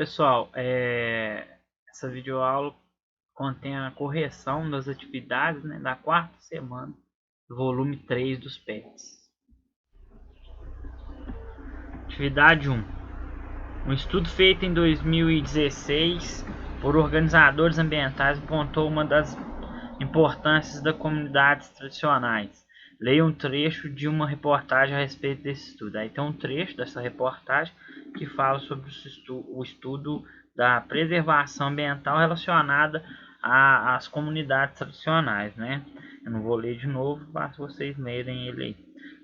Pessoal, essa videoaula contém a correção das atividades, né, da quarta semana do volume 3 dos PETs. Atividade 1. Um estudo feito em 2016 por organizadores ambientais apontou uma das importâncias das comunidades tradicionais. Leia um trecho de uma reportagem a respeito desse estudo. Aí tem um trecho dessa reportagem que fala sobre o estudo da preservação ambiental relacionada às comunidades tradicionais, né? Eu não vou ler de novo, basta vocês lerem ele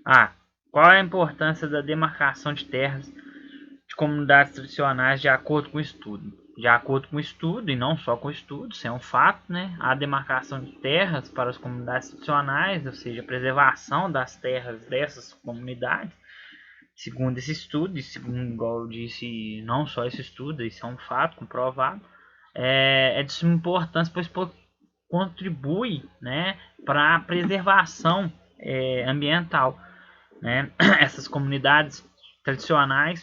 aí. Qual é a importância da demarcação de terras de comunidades tradicionais de acordo com o estudo? De acordo com o estudo, e não só com o estudo, isso é um fato, né? A demarcação de terras para as comunidades tradicionais, ou seja, a preservação das terras dessas comunidades, segundo esse estudo, e segundo, igual eu disse, não só esse estudo, isso é um fato comprovado, é de suma importância, pois contribui, né, para a preservação ambiental, né? Essas comunidades tradicionais,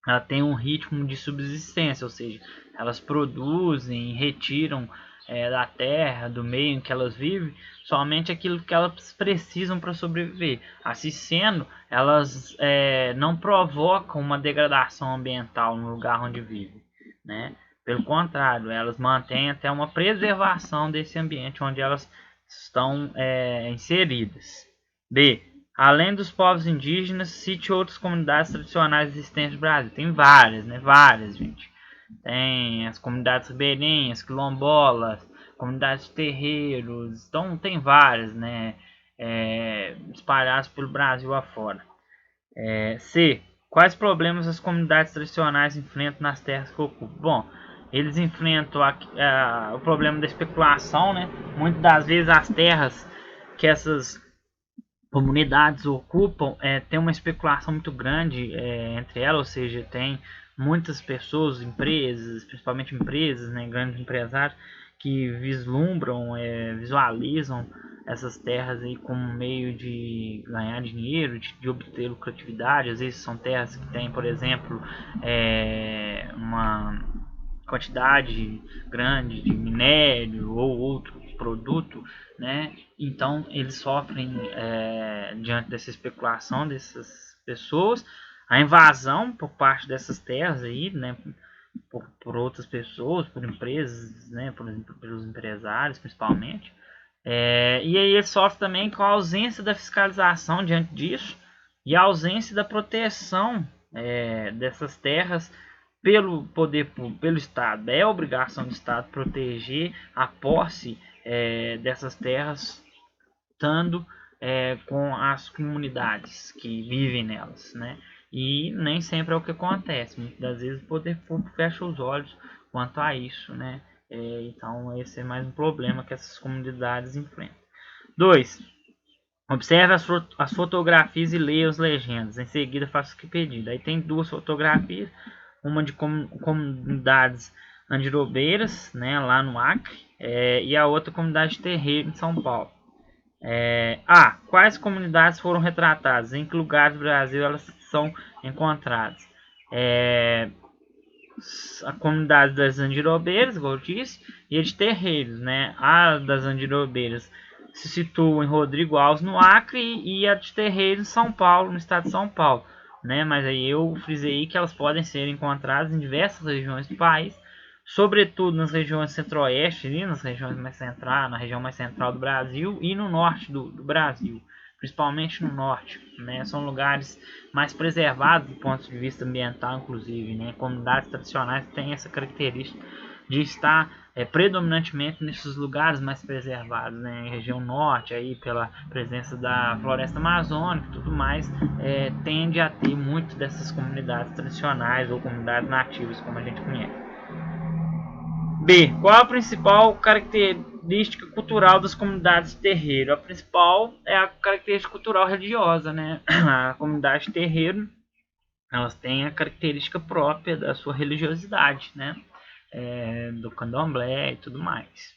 ela tem um ritmo de subsistência, ou seja, elas produzem, retiram da terra, do meio em que elas vivem, somente aquilo que elas precisam para sobreviver. Assim sendo, elas não provocam uma degradação ambiental no lugar onde vivem, né? Pelo contrário, elas mantêm até uma preservação desse ambiente onde elas estão inseridas. B. Além dos povos indígenas, cite outras comunidades tradicionais existentes no Brasil. Tem várias, né? Várias, gente. Tem as comunidades ribeirinhas, quilombolas, comunidades de terreiros. Então, tem várias, né? Espalhadas pelo Brasil afora. C. Quais problemas as comunidades tradicionais enfrentam nas terras que ocupam? Bom, eles enfrentam o problema da especulação, né? Muitas das vezes as terras que essas comunidades ocupam tem uma especulação muito grande entre elas, ou seja, tem muitas pessoas, empresas, principalmente empresas, né, grandes empresários, que vislumbram, visualizam essas terras aí como meio de ganhar dinheiro, de obter lucratividade. Às vezes são terras que têm, por exemplo, uma quantidade grande de minério ou outro produto, né? Então eles sofrem diante dessa especulação dessas pessoas, a invasão por parte dessas terras aí, né? Por outras pessoas, por empresas, né? Pelos empresários principalmente. E aí ele sofre também com a ausência da fiscalização diante disso e a ausência da proteção dessas terras pelo poder público, pelo Estado. É obrigação do Estado proteger a posse dessas terras, estando com as comunidades que vivem nelas, né? E nem sempre é o que acontece. Muitas das vezes o poder público fecha os olhos quanto a isso, né? Então esse é mais um problema que essas comunidades enfrentam. 2. Observe as fotografias e leia as legendas. Em seguida faça o que pedido. Aí tem duas fotografias, uma de comunidades andirobeiras, né, lá no Acre, e a outra comunidade de terreiro em São Paulo. Quais comunidades foram retratadas? Em que lugares do Brasil elas são encontradas? A comunidade das andirobeiras, como eu disse, e a de terreiros, né? A das andirobeiras se situa em Rodrigo Alves, no Acre, e a de terreiros em São Paulo, no estado de São Paulo, né? Mas aí eu frisei que elas podem ser encontradas em diversas regiões do país, sobretudo nas regiões centro-oeste, nas regiões mais centrais, na região mais central do Brasil e no norte do Brasil, principalmente no norte, né? São lugares mais preservados do ponto de vista ambiental, inclusive, né? Comunidades tradicionais têm essa característica de estar predominantemente nesses lugares mais preservados, né? Em região norte, aí pela presença da floresta amazônica e tudo mais, tende a ter muito dessas comunidades tradicionais ou comunidades nativas, como a gente conhece. B. Qual a principal característica cultural das comunidades de terreiro? A principal é a característica cultural religiosa, né? A comunidade de terreiro, elas têm a característica própria da sua religiosidade, né? Do candomblé e tudo mais.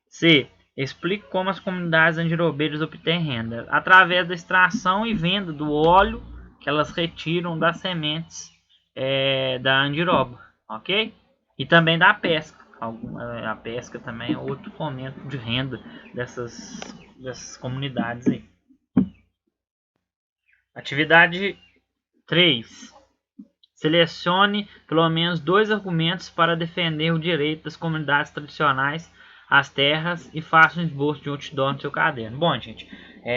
C. Explique como as comunidades andirobeiras obtêm renda. Através da extração e venda do óleo que elas retiram das sementes da andiroba, ok? E também da pesca. A pesca também é outro fomento de renda dessas comunidades aí. Atividade 3. Selecione pelo menos 2 argumentos para defender o direito das comunidades tradicionais às terras e faça um esboço de outdoor no seu caderno. Bom, gente,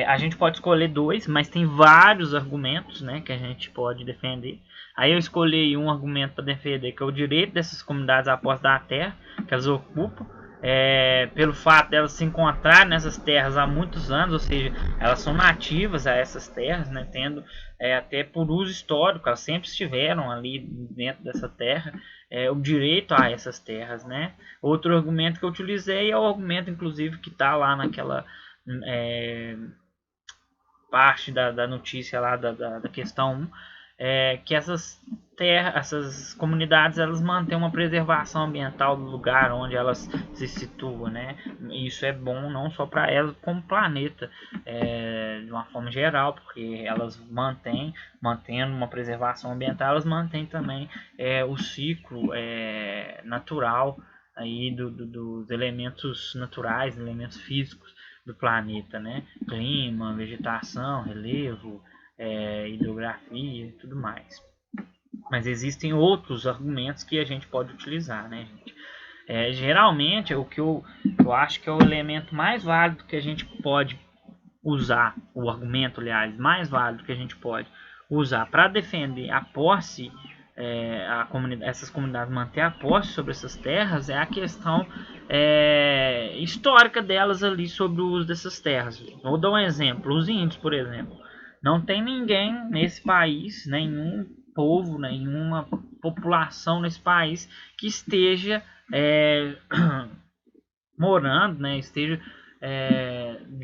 a gente pode escolher 2, mas tem vários argumentos, né, que a gente pode defender. Aí eu escolhi um argumento para defender, que é o direito dessas comunidades à posse da terra que elas ocupam, pelo fato de elas se encontrar nessas terras há muitos anos, ou seja, elas são nativas a essas terras, né, tendo até por uso histórico, elas sempre estiveram ali dentro dessa terra, o direito a essas terras, né. Outro argumento que eu utilizei é o argumento, inclusive, que está lá naquela parte da notícia lá da questão 1, que essas comunidades elas mantêm uma preservação ambiental do lugar onde elas se situam, né? Isso é bom não só para elas, como planeta, de uma forma geral, porque elas mantendo uma preservação ambiental, elas mantêm também o ciclo natural aí dos elementos naturais, elementos físicos do planeta, né? Clima, vegetação, relevo, hidrografia e tudo mais. Mas existem outros argumentos que a gente pode utilizar, né, gente? Geralmente, o que eu acho que é o elemento mais válido que a gente pode usar, o argumento, aliás, mais válido que a gente pode usar para defender a posse, essas comunidades manter a posse sobre essas terras, é a questão histórica delas ali sobre o uso dessas terras. Vou dar um exemplo, os índios, por exemplo. Não tem ninguém nesse país, nenhum povo, nenhuma população nesse país que esteja morando, né, esteja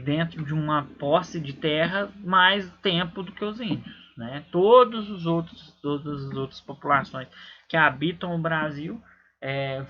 dentro de uma posse de terra mais tempo do que os índios, né? Todas as outras populações que habitam o Brasil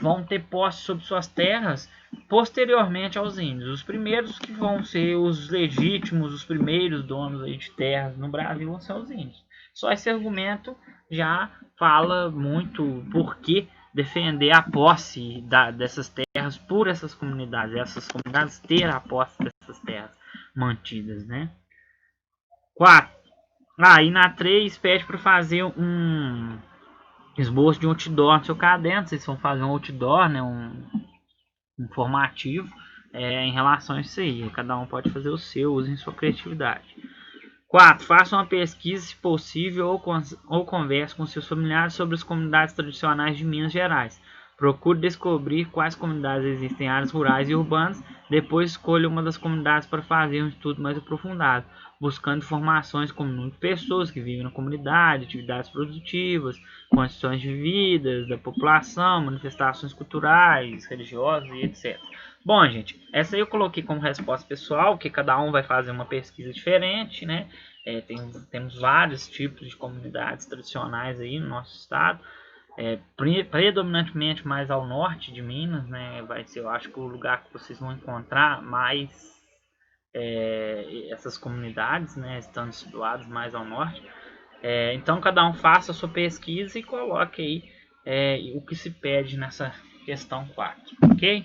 vão ter posse sobre suas terras posteriormente aos índios. Os primeiros que vão ser os legítimos, os primeiros donos aí de terras no Brasil vão ser os índios. Só esse argumento já fala muito por que defender a posse dessas terras por essas comunidades ter a posse dessas terras mantidas, né? 4. E na 3 pede para fazer um esboço de um outdoor no seu caderno. Vocês vão fazer um outdoor, né? Um informativo em relação a isso aí. Cada um pode fazer o seu, usem sua criatividade. 4. Faça uma pesquisa, se possível, ou converse com seus familiares sobre as comunidades tradicionais de Minas Gerais. Procure descobrir quais comunidades existem em áreas rurais e urbanas. Depois escolha uma das comunidades para fazer um estudo mais aprofundado, buscando informações como o número de pessoas que vivem na comunidade, atividades produtivas, condições de vida da população, manifestações culturais, religiosas e etc. Bom, gente, essa aí eu coloquei como resposta pessoal, que cada um vai fazer uma pesquisa diferente, né? Temos vários tipos de comunidades tradicionais aí no nosso estado, predominantemente mais ao norte de Minas, né? Vai ser, eu acho que o lugar que vocês vão encontrar mais essas comunidades, né? Estando situadas mais ao norte. Então cada um faça a sua pesquisa e coloque aí o que se pede nessa questão 4, ok?